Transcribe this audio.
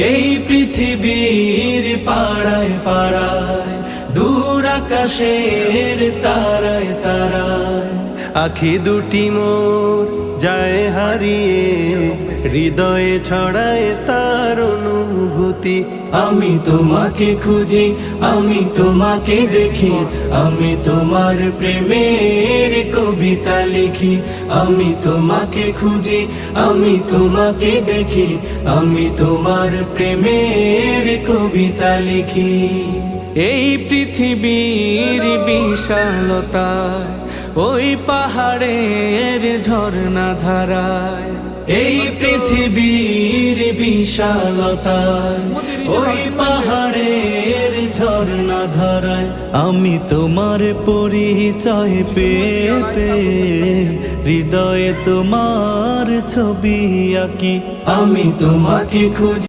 এই পৃথিবীর পাড়ায় পাড়ায়, দূর আকাশের তারায় তারায়, আখি দুটি মোর যায় হারিয়ে, হৃদয়ে ছড়ায় তার অনুভূতি। আমি তোমাকে খুঁজি, আমি তোমাকে দেখি, আমি তোমার প্রেমের কবিতা লিখি। আমি তোমাকে খুঁজি, আমি তোমাকে দেখি, আমি তোমার প্রেমের কবিতা লিখি। এই পৃথিবীর বিশালতায়, ওই পাহাড়ের ঝর্ণা ধারায়, এই পৃথিবীর বিশালতায়, ওই পাহাড়ের ঝর্ণা ধারায়, আমি তোমার পরিচয় পেয়ে পেয়ে, হৃদয়ে তোমার ছবি আঁকি। আমি তোমাকে খুঁজি।